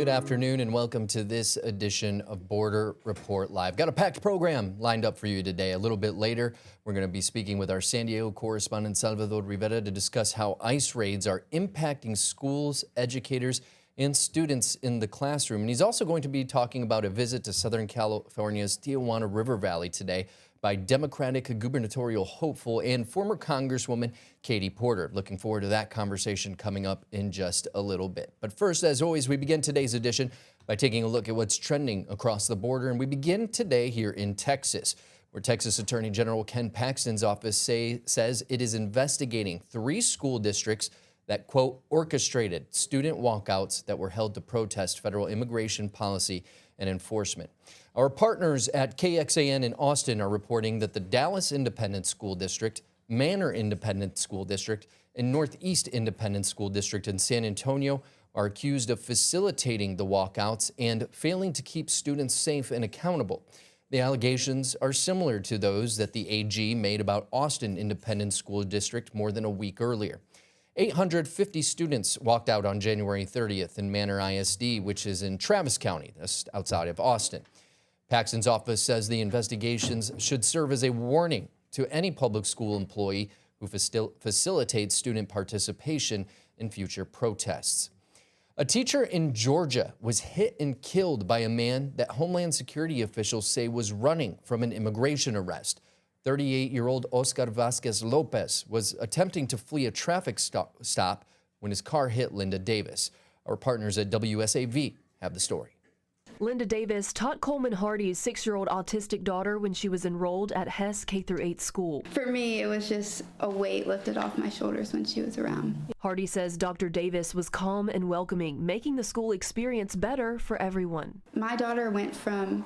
Good afternoon and welcome to this edition of Border Report Live. Got a packed program lined up for you today. A little bit later, we're going to be speaking with our San Diego correspondent Salvador Rivera to discuss how ICE raids are impacting schools, educators, and students in the classroom. And he's also going to be talking about a visit to Southern California's Tijuana River Valley today by Democratic gubernatorial hopeful and former Congresswoman Katie Porter. Looking forward to that conversation coming up in just a little bit. But first, as always, we begin today's edition by taking a look at what's trending across the border. And we begin today here in Texas, where Texas Attorney General Ken Paxton's office says it is investigating 3 school districts that, quote, orchestrated student walkouts that were held to protest federal immigration policy and enforcement. Our partners at KXAN in Austin are reporting that the Dallas Independent School District, Manor Independent School District, and Northeast Independent School District in San Antonio are accused of facilitating the walkouts and failing to keep students safe and accountable. The allegations are similar to those that the AG made about Austin Independent School District more than a week earlier. 850 students walked out on January 30th in Manor ISD, which is in Travis County, that's outside of Austin. Paxton's office says the investigations should serve as a warning to any public school employee who facilitates student participation in future protests. A teacher in Georgia was hit and killed by a man that Homeland Security officials say was running from an immigration arrest. 38-year-old Oscar Vasquez Lopez was attempting to flee a traffic stop when his car hit Linda Davis. Our partners at WSAV have the story. Linda Davis taught Coleman Hardy's 6-year-old autistic daughter when she was enrolled at Hess K-8 school. For me, it was just a weight lifted off my shoulders when she was around. Hardy says Dr. Davis was calm and welcoming, making the school experience better for everyone. My daughter went from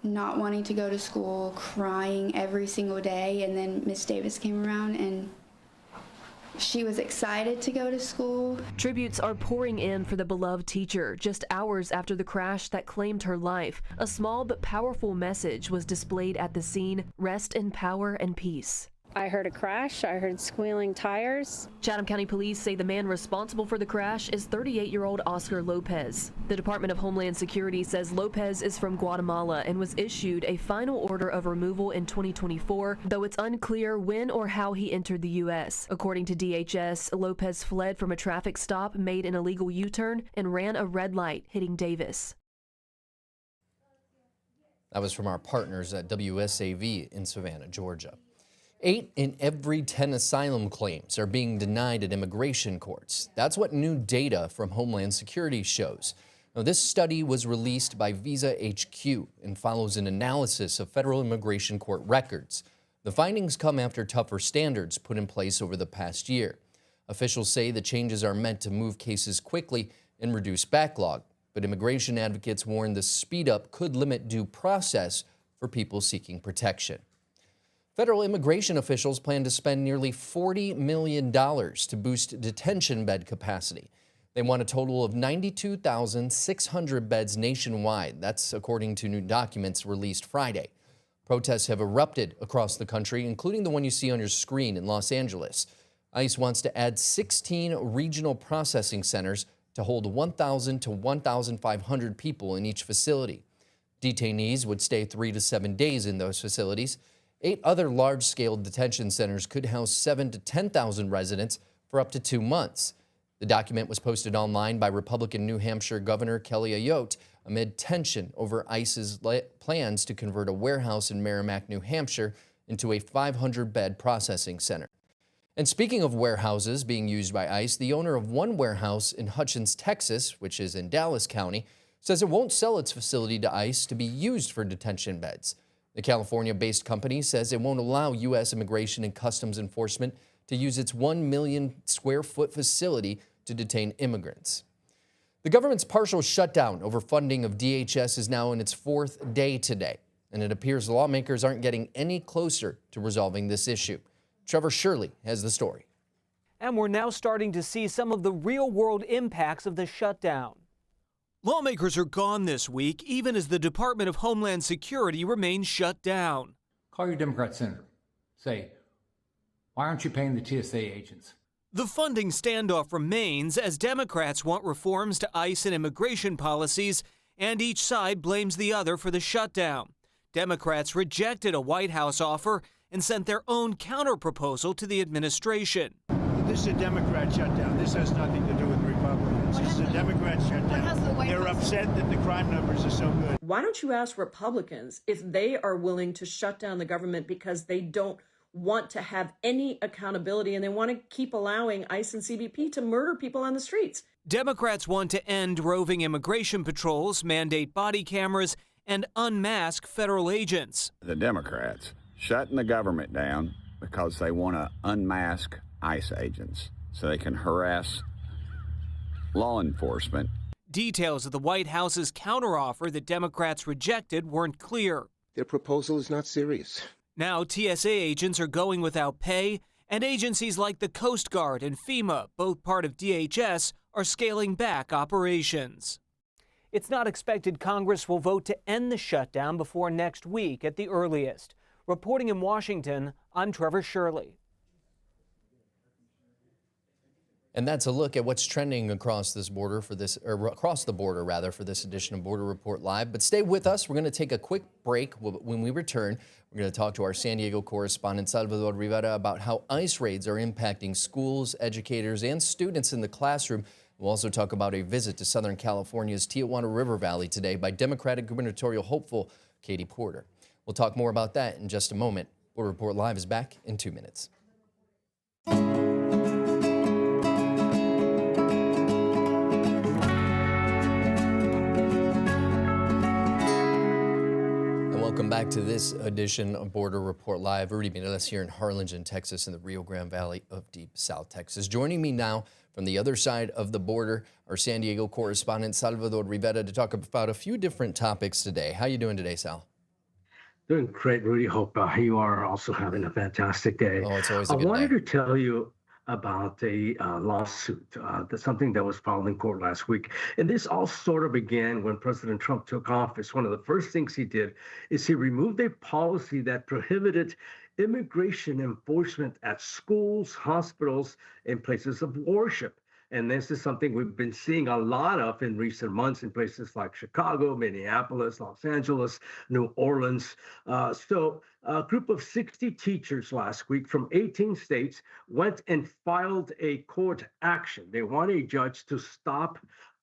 not wanting to go to school, crying every single day, and then Miss Davis came around and she was excited to go to school. Tributes are pouring in for the beloved teacher just hours after the crash that claimed her life. A small but powerful message was displayed at the scene: rest in power and peace. I heard a crash. I heard squealing tires. Chatham County Police say the man responsible for the crash is 38-year-old Oscar Lopez. The Department of Homeland Security says Lopez is from Guatemala and was issued a final order of removal in 2024, though it's unclear when or how he entered the U.S. According to DHS, Lopez fled from a traffic stop, made an illegal U-turn, and ran a red light, hitting Davis. That was from our partners at WSAV in Savannah, Georgia. 8 in every 10 asylum claims are being denied at immigration courts. That's what new data from Homeland Security shows. Now, this study was released by Visa HQ and follows an analysis of federal immigration court records. The findings come after tougher standards put in place over the past year. Officials say the changes are meant to move cases quickly and reduce backlog, but immigration advocates warn the speed up could limit due process for people seeking protection. Federal immigration officials plan to spend nearly $40 million to boost detention bed capacity. They want a total of 92,600 beds nationwide. That's according to new documents released Friday. Protests have erupted across the country, including the one you see on your screen in Los Angeles. ICE wants to add 16 regional processing centers to hold 1,000 to 1,500 people in each facility. Detainees would stay 3 to 7 days in those facilities. 8 other large-scale detention centers could house 7,000 to 10,000 residents for up to 2 months. The document was posted online by Republican New Hampshire Governor Kelly Ayotte amid tension over ICE's plans to convert a warehouse in Merrimack, New Hampshire, into a 500-bed processing center. And speaking of warehouses being used by ICE, the owner of one warehouse in Hutchins, Texas, which is in Dallas County, says it won't sell its facility to ICE to be used for detention beds. The California-based company says it won't allow U.S. Immigration and Customs Enforcement to use its 1 million square foot facility to detain immigrants. The government's partial shutdown over funding of DHS is now in its 4th day today, and it appears lawmakers aren't getting any closer to resolving this issue. Trevor Shirley has the story. And we're now starting to see some of the real-world impacts of the shutdown. Lawmakers are gone this week, even as the Department of Homeland Security remains shut down. Call your Democrat senator. Say, why aren't you paying the TSA agents? The funding standoff remains as Democrats want reforms to ICE and immigration policies, and each side blames the other for the shutdown. Democrats rejected a White House offer and sent their own counterproposal to the administration. This is a Democrat shutdown. This has nothing to do with Republicans. This is a Democrat shutdown. They're upset that the crime numbers are so good. Why don't you ask Republicans if they are willing to shut down the government because they don't want to have any accountability and they want to keep allowing ICE and CBP to murder people on the streets? Democrats want to end roving immigration patrols, mandate body cameras, and unmask federal agents. The Democrats shutting the government down because they want to unmask ICE agents so they can harass law enforcement. Details of the White House's counteroffer that Democrats rejected weren't clear. Their proposal is not serious. Now TSA agents are going without pay, and agencies like the Coast Guard and FEMA, both part of DHS, are scaling back operations. It's not expected Congress will vote to end the shutdown before next week at the earliest. Reporting in Washington, I'm Trevor Shirley. And that's a look at what's trending across this border for this, or across the border rather, for this edition of Border Report Live. But stay with us. We're going to take a quick break. When we return, we're going to talk to our San Diego correspondent Salvador Rivera about how ICE raids are impacting schools, educators, and students in the classroom. We'll also talk about a visit to Southern California's Tijuana River Valley today by Democratic gubernatorial hopeful Katie Porter. We'll talk more about that in just a moment. Border Report Live is back in 2 minutes. Welcome back to this edition of Border Report Live. Rudy Mireles here in Harlingen, Texas, in the Rio Grande Valley of Deep South Texas. Joining me now from the other side of the border, our San Diego correspondent Salvador Rivera, to talk about a few different topics today. How are you doing today, Sal? Doing great, Rudy. Hope you are also having a fantastic day. Oh, it's always a good day. I wanted to tell you about a lawsuit. That's something that was filed in court last week. And this all sort of began when President Trump took office. One of the first things he did is he removed a policy that prohibited immigration enforcement at schools, hospitals, and places of worship. And this is something we've been seeing a lot of in recent months in places like Chicago, Minneapolis, Los Angeles, New Orleans. So a group of 60 teachers last week from 18 states went and filed a court action. They want a judge to stop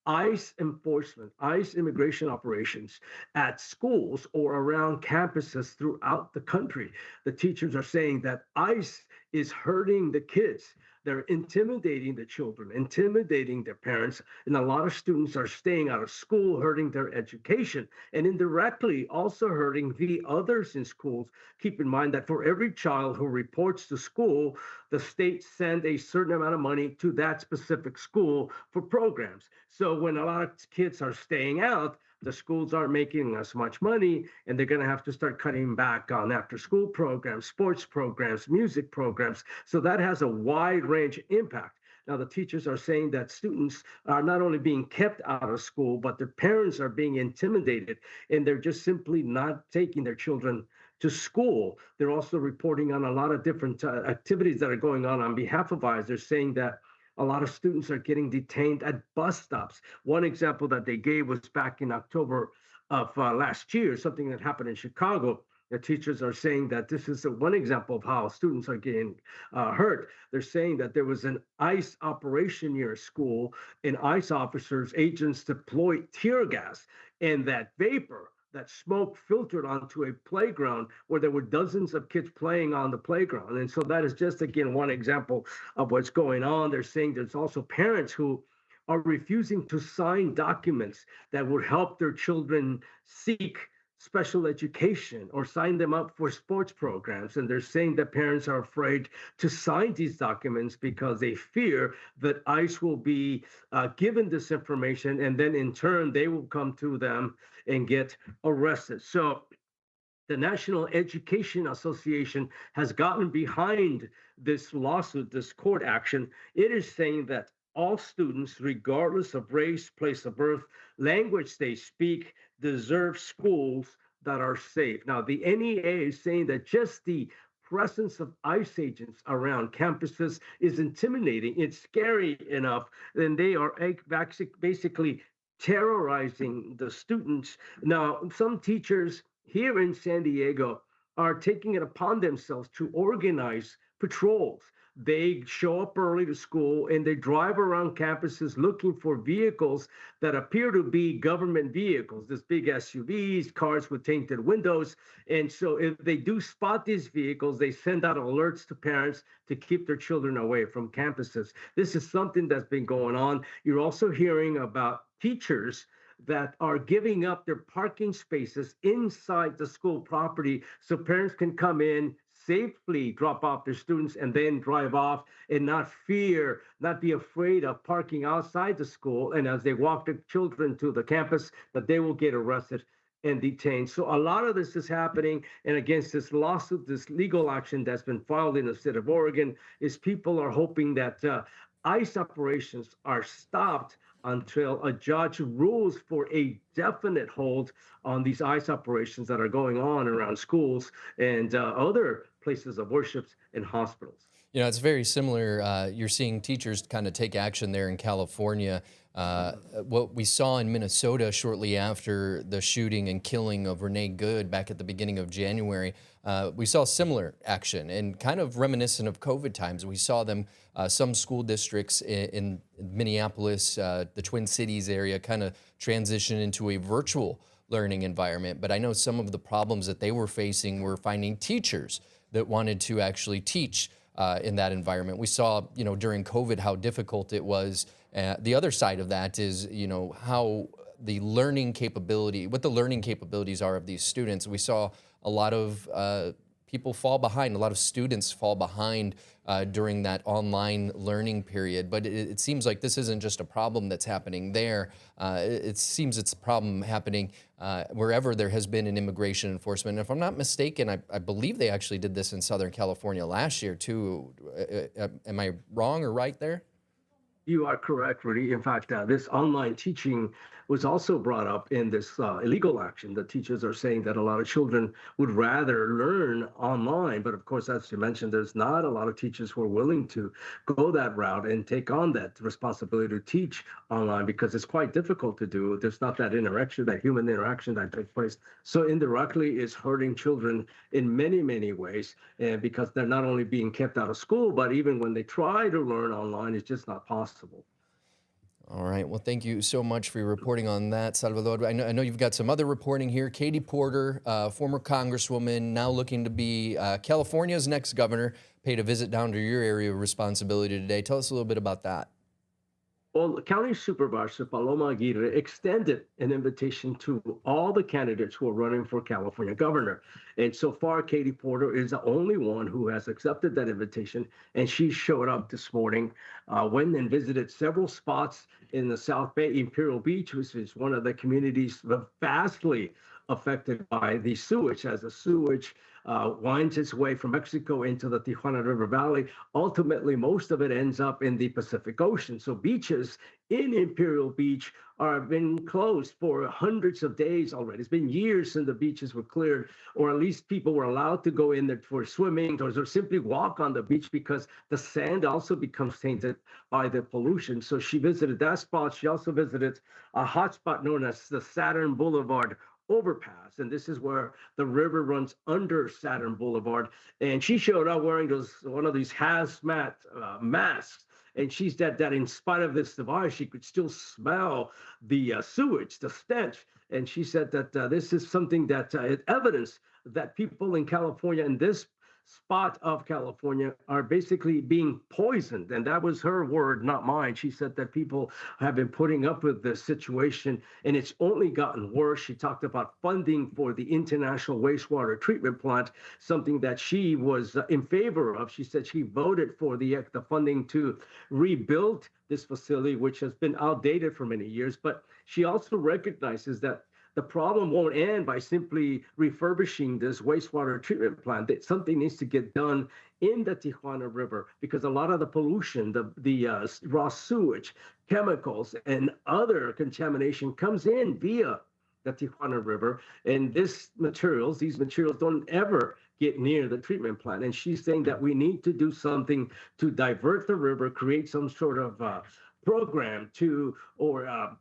ICE enforcement, ICE immigration operations at schools or around campuses throughout the country. The teachers are saying that ICE is hurting the kids. They're intimidating the children, intimidating their parents, and a lot of students are staying out of school, hurting their education, and indirectly also hurting the others in schools. Keep in mind that for every child who reports to school, the state sends a certain amount of money to that specific school for programs. So when a lot of kids are staying out, the schools aren't making as much money, and they're going to have to start cutting back on after-school programs, sports programs, music programs. So that has a wide range impact. Now, the teachers are saying that students are not only being kept out of school, but their parents are being intimidated, and they're just simply not taking their children to school. They're also reporting on a lot of different activities that are going on behalf of ICE. They're saying that a lot of students are getting detained at bus stops. One example that they gave was back in October of last year, something that happened in Chicago. The teachers are saying that this is one example of how students are getting hurt. They're saying that there was an ICE operation near a school, and ICE officers, agents deployed tear gas, and that vapor, that smoke filtered onto a playground where there were dozens of kids playing on the playground. And so that is just, again, one example of what's going on. They're saying there's also parents who are refusing to sign documents that would help their children seek special education or sign them up for sports programs. And they're saying that parents are afraid to sign these documents because they fear that ICE will be given this information, and then in turn, they will come to them and get arrested. So the National Education Association has gotten behind this lawsuit, this court action. It is saying that all students, regardless of race, place of birth, language they speak, deserve schools that are safe. Now, the NEA is saying that just the presence of ICE agents around campuses is intimidating. It's scary enough, and they are basically terrorizing the students. Now, some teachers here in San Diego are taking it upon themselves to organize patrols. They show up early to school and they drive around campuses looking for vehicles that appear to be government vehicles, this big SUVs, cars with tinted windows. And so if they do spot these vehicles, they send out alerts to parents to keep their children away from campuses. This is something that's been going on. You're also hearing about teachers that are giving up their parking spaces inside the school property so parents can come in, safely drop off their students, and then drive off and not be afraid of parking outside the school. And as they walk the children to the campus, that they will get arrested and detained. So a lot of this is happening. And against this lawsuit, this legal action that's been filed in the state of Oregon, is people are hoping that ICE operations are stopped until a judge rules for a definite hold on these ICE operations that are going on around schools and other places of worship and hospitals. You know, it's very similar. You're seeing teachers kind of take action there in California. What we saw in Minnesota shortly after the shooting and killing of Renee Good back at the beginning of January, we saw similar action and kind of reminiscent of COVID times. We saw them, some school districts in Minneapolis, the Twin Cities area, kind of transition into a virtual learning environment. But I know some of the problems that they were facing were finding teachers that wanted to actually teach in that environment. We saw, you know, during COVID how difficult it was. The other side of that is, you know, how the learning capability, what the learning capabilities are of these students. We saw a lot of people fall behind, a lot of students fall behind during that online learning period. But it seems like this isn't just a problem that's happening there. It seems it's a problem happening wherever there has been an immigration enforcement. And if I'm not mistaken, I believe they actually did this in Southern California last year too. Am I wrong or right there? You are correct, Rudy. In fact, this online teaching was also brought up in this illegal action. The teachers are saying that a lot of children would rather learn online. But of course, as you mentioned, there's not a lot of teachers who are willing to go that route and take on that responsibility to teach online because it's quite difficult to do. There's not that interaction, that human interaction that takes place. So indirectly, it's hurting children in many, many ways. And because they're not only being kept out of school, but even when they try to learn online, it's just not possible. All right. Well, thank you so much for your reporting on that, Salvador. I know you've got some other reporting here. Katie Porter, former congresswoman, now looking to be California's next governor, paid a visit down to your area of responsibility today. Tell us a little bit about that. Well, County Supervisor Paloma Aguirre extended an invitation to all the candidates who are running for California governor. And so far, Katie Porter is the only one who has accepted that invitation. And she showed up this morning, went and visited several spots in the South Bay, Imperial Beach, which is one of the communities vastly affected by the sewage, as the sewage winds its way from Mexico into the Tijuana River Valley. Ultimately, most of it ends up in the Pacific Ocean. So beaches in Imperial Beach are been closed for hundreds of days already. It's been years since the beaches were cleared, or at least people were allowed to go in there for swimming or simply walk on the beach because the sand also becomes tainted by the pollution. So she visited that spot. She also visited a hot spot known as the Saturn Boulevard overpass, and this is where the river runs under Saturn Boulevard. And she showed up wearing one of these hazmat masks, and she said that in spite of this device, she could still smell the sewage, the stench. And she said that this is something that is evidence that people in California, in this spot of California, are basically being poisoned. And that was her word, not mine. She said that people have been putting up with this situation and it's only gotten worse. She talked about funding for the International Wastewater Treatment Plant, something that she was in favor of. She said she voted for the funding to rebuild this facility, which has been outdated for many years. But she also recognizes that the problem won't end by simply refurbishing this wastewater treatment plant. That something needs to get done in the Tijuana River because a lot of the pollution, the raw sewage, chemicals, and other contamination comes in via the Tijuana River. And these materials don't ever get near the treatment plant. And she's saying that we need to do something to divert the river, create some sort of program to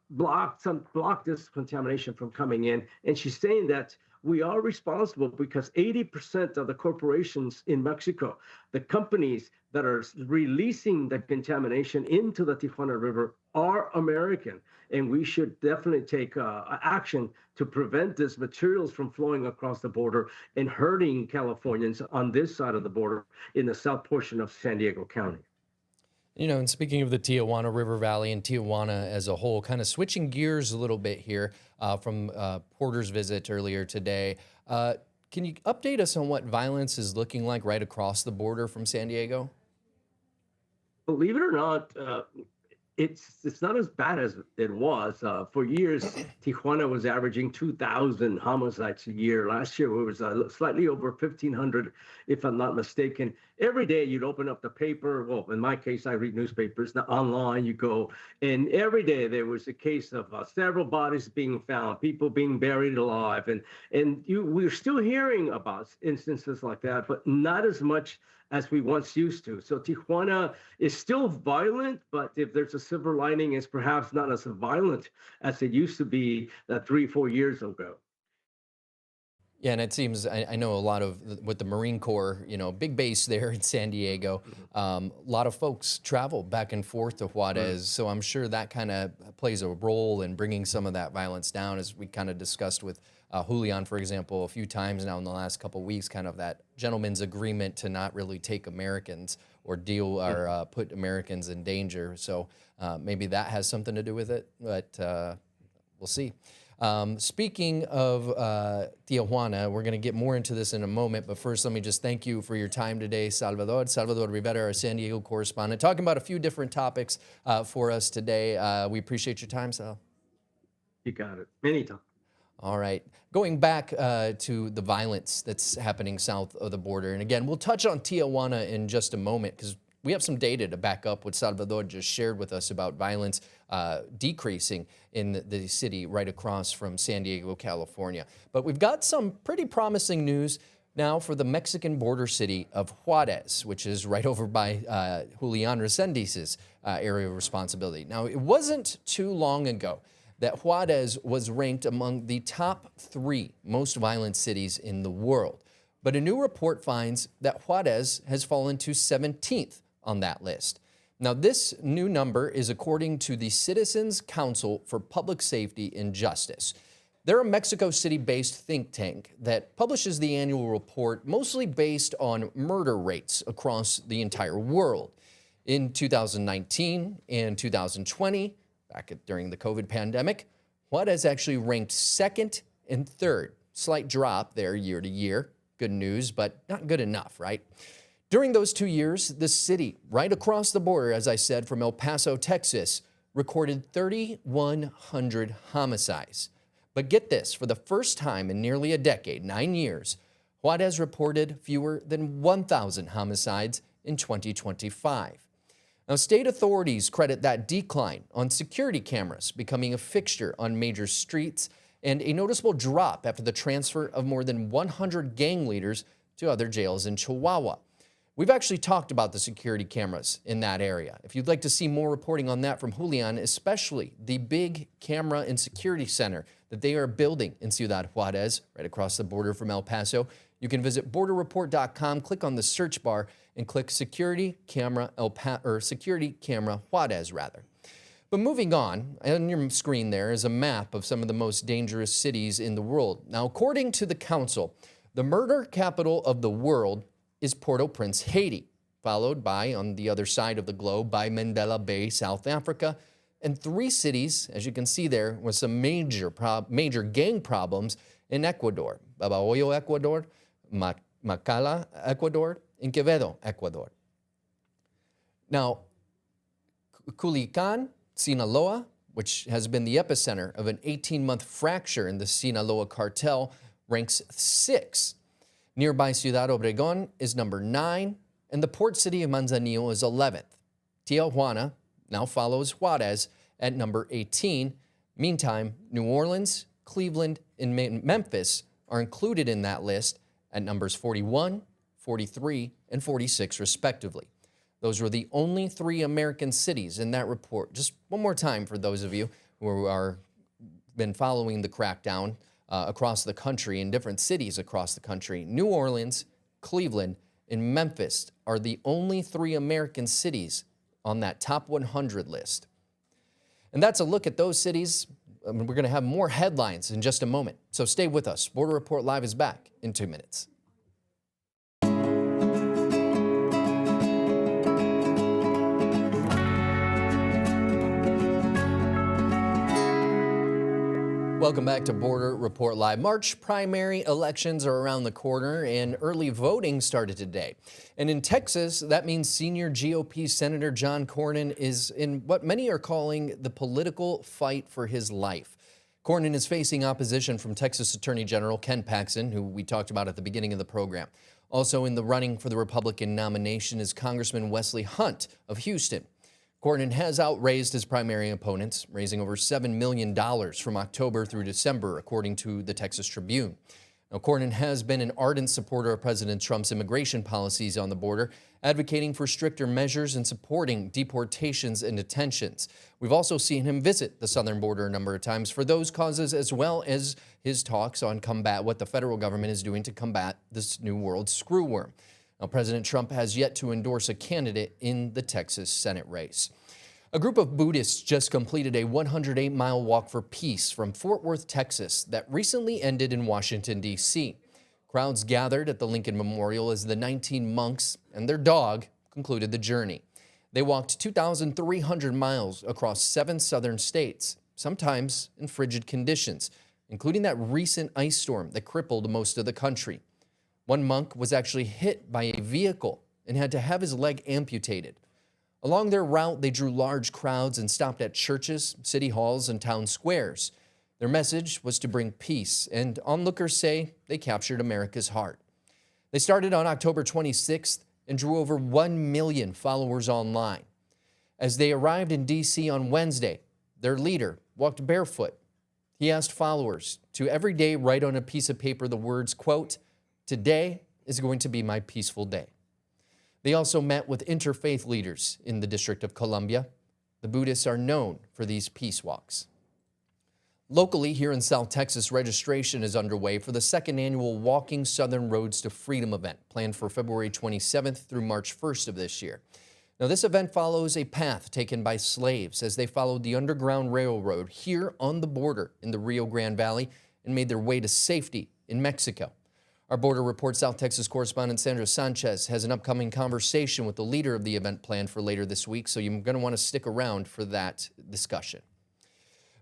block this contamination from coming in. And she's saying that we are responsible because 80% of the corporations in Mexico, the companies that are releasing the contamination into the Tijuana River, are American. And we should definitely take action to prevent these materials from flowing across the border and hurting Californians on this side of the border in the south portion of San Diego County. You know, and speaking of the Tijuana River Valley and Tijuana as a whole, kind of switching gears a little bit here from Porter's visit earlier today, can you update us on what violence is looking like right across the border from San Diego? Believe it or not, it's not as bad as it was. For years, Tijuana was averaging 2,000 homicides a year. Last year, it was slightly over 1,500, if I'm not mistaken. Every day, you'd open up the paper. Well, in my case, I read newspapers. Now, online, you go, and every day there was a case of several bodies being found, people being buried alive, and we're still hearing about instances like that, but not as much as we once used to. So Tijuana is still violent, but if there's a silver lining, it's perhaps not as violent as it used to be 3-4 years ago. Yeah, and it seems, I know a lot of, with the Marine Corps, you know, big base there in San Diego, a lot of folks travel back and forth to Juarez, so I'm sure that kind of plays a role in bringing some of that violence down, as we kind of discussed with Julian, for example, a few times now in the last couple of weeks, kind of that gentleman's agreement to not really take Americans or deal or put Americans in danger. So maybe that has something to do with it, but we'll see. Speaking of Tijuana, we're going to get more into this in a moment, but first let me just thank you for your time today, Salvador. Salvador Rivera, our San Diego correspondent, talking about a few different topics for us today. We appreciate your time, Sal. You got it. Anytime. All right. Going back to the violence that's happening south of the border. And again, we'll touch on Tijuana in just a moment because we have some data to back up what Salvador just shared with us about violence decreasing in the city right across from San Diego, California. But we've got some pretty promising news now for the Mexican border city of Juarez, which is right over by Julian Resendez's area of responsibility. Now, it wasn't too long ago that Juarez was ranked among the top 3 most violent cities in the world. But a new report finds that Juarez has fallen to 17th on that list. Now, this new number is according to the Citizens Council for Public Safety and Justice. They're a Mexico City-based think tank that publishes the annual report mostly based on murder rates across the entire world. In 2019 and 2020, during the COVID pandemic, Juarez actually ranked 2nd and 3rd. Slight drop there year to year. Good news, but not good enough, right? During those 2 years, the city right across the border, as I said, from El Paso, Texas, recorded 3,100 homicides. But get this, for the first time in nearly a decade, 9 years, Juarez reported fewer than 1,000 homicides in 2025. Now, state authorities credit that decline on security cameras becoming a fixture on major streets and a noticeable drop after the transfer of more than 100 gang leaders to other jails in Chihuahua. We've actually talked about the security cameras in that area. If you'd like to see more reporting on that from Julian, especially the big camera and security center that they are building in Ciudad Juarez, right across the border from El Paso, you can visit borderreport.com, click on the search bar, and click Security Camera Security Camera Juarez, rather. But moving on your screen there is a map of some of the most dangerous cities in the world. Now, according to the council, the murder capital of the world is Port-au-Prince, Haiti, followed by, on the other side of the globe, by Mandela Bay, South Africa, and 3 cities, as you can see there, with some major gang problems in Ecuador: Babahoyo, Ecuador, Macala, Ecuador, and Quevedo, Ecuador. Now, Culiacan, Sinaloa, which has been the epicenter of an 18-month fracture in the Sinaloa cartel, ranks 6. Nearby Ciudad Obregón is number 9, and the port city of Manzanillo is 11th. Tijuana now follows Juarez at number 18. Meantime, New Orleans, Cleveland, and Memphis are included in that list at numbers 41, 43, and 46, respectively. Those were the only 3 American cities in that report. Just one more time for those of you who are been following the crackdown across the country in different cities across the country. New Orleans, Cleveland, and Memphis are the only 3 American cities on that top 100 list. And that's a look at those cities. We're going to have more headlines in just a moment, so stay with us. Border Report Live is back in 2 minutes. Welcome back to Border Report Live. March primary elections are around the corner and early voting started today. And in Texas, that means senior GOP Senator John Cornyn is in what many are calling the political fight for his life. Cornyn is facing opposition from Texas Attorney General Ken Paxton, who we talked about at the beginning of the program. Also in the running for the Republican nomination is Congressman Wesley Hunt of Houston. Cornyn has outraised his primary opponents, raising over $7 million from October through December, according to the Texas Tribune. Now, Cornyn has been an ardent supporter of President Trump's immigration policies on the border, advocating for stricter measures and supporting deportations and detentions. We've also seen him visit the southern border a number of times for those causes, as well as his talks on what the federal government is doing to combat this new world screwworm. Now, President Trump has yet to endorse a candidate in the Texas Senate race. A group of Buddhists just completed a 108-mile walk for peace from Fort Worth, Texas, that recently ended in Washington, D.C. Crowds gathered at the Lincoln Memorial as the 19 monks and their dog concluded the journey. They walked 2,300 miles across 7 southern states, sometimes in frigid conditions, including that recent ice storm that crippled most of the country. One monk was actually hit by a vehicle and had to have his leg amputated. Along their route, they drew large crowds and stopped at churches, city halls, and town squares. Their message was to bring peace, and onlookers say they captured America's heart. They started on October 26th and drew over 1 million followers online. As they arrived in D.C. on Wednesday, their leader walked barefoot. He asked followers to every day write on a piece of paper the words, quote, "Today is going to be my peaceful day." They also met with interfaith leaders in the District of Columbia. The Buddhists are known for these peace walks. Locally, here in South Texas, registration is underway for the 2nd annual Walking Southern Roads to Freedom event, planned for February 27th through March 1st of this year. Now, this event follows a path taken by slaves as they followed the Underground Railroad here on the border in the Rio Grande Valley and made their way to safety in Mexico. Our Border Report South Texas correspondent Sandra Sanchez has an upcoming conversation with the leader of the event planned for later this week, so you're going to want to stick around for that discussion.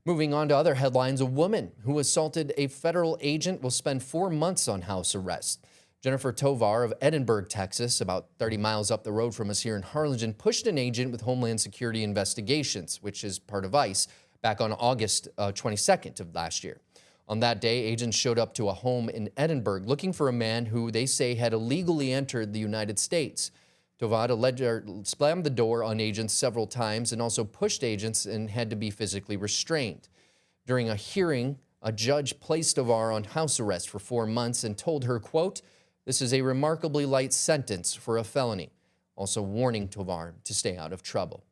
Moving on to other headlines, a woman who assaulted a federal agent will spend 4 months on house arrest. Jennifer Tovar of Edinburgh, Texas, about 30 miles up the road from us here in Harlingen, pushed an agent with Homeland Security Investigations, which is part of ICE, back on August 22nd of last year. On that day, agents showed up to a home in Edinburgh looking for a man who they say had illegally entered the United States. Tovar slammed the door on agents several times and also pushed agents and had to be physically restrained. During a hearing, a judge placed Tovar on house arrest for 4 months and told her, quote, "This is a remarkably light sentence for a felony," also warning Tovar to stay out of trouble.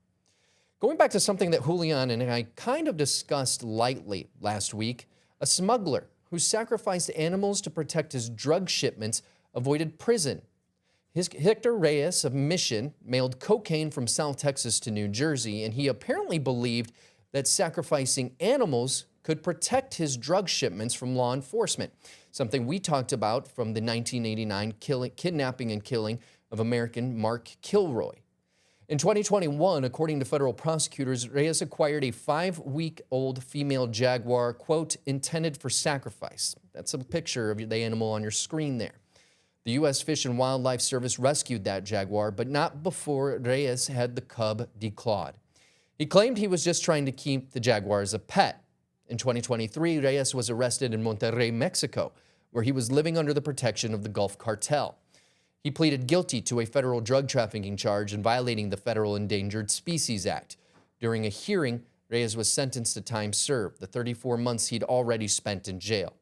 Going back to something that Julian and I kind of discussed lightly last week, a smuggler who sacrificed animals to protect his drug shipments avoided prison. Hector Reyes of Mission mailed cocaine from South Texas to New Jersey, and he apparently believed that sacrificing animals could protect his drug shipments from law enforcement, something we talked about from the 1989 kidnapping and killing of American Mark Kilroy. In 2021, according to federal prosecutors, Reyes acquired a 5-week-old female jaguar, quote, intended for sacrifice. That's a picture of the animal on your screen there. The U.S. Fish and Wildlife Service rescued that jaguar, but not before Reyes had the cub declawed. He claimed he was just trying to keep the jaguar as a pet. In 2023, Reyes was arrested in Monterrey, Mexico, where he was living under the protection of the Gulf Cartel. He pleaded guilty to a federal drug trafficking charge and violating the Federal Endangered Species Act. During a hearing, Reyes was sentenced to time served, the 34 months he'd already spent in jail.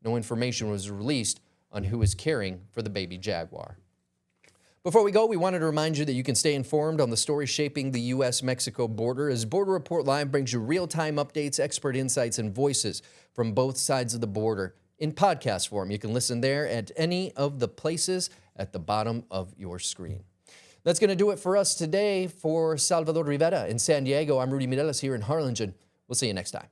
No information was released on who is caring for the baby jaguar. Before we go, we wanted to remind you that you can stay informed on the story shaping the U.S.-Mexico border as Border Report Live brings you real-time updates, expert insights, and voices from both sides of the border in podcast form. You can listen there at any of the places at the bottom of your screen. That's going to do it for us today. For Salvador Rivera in San Diego, I'm Rudy Mireles here in Harlingen. We'll see you next time.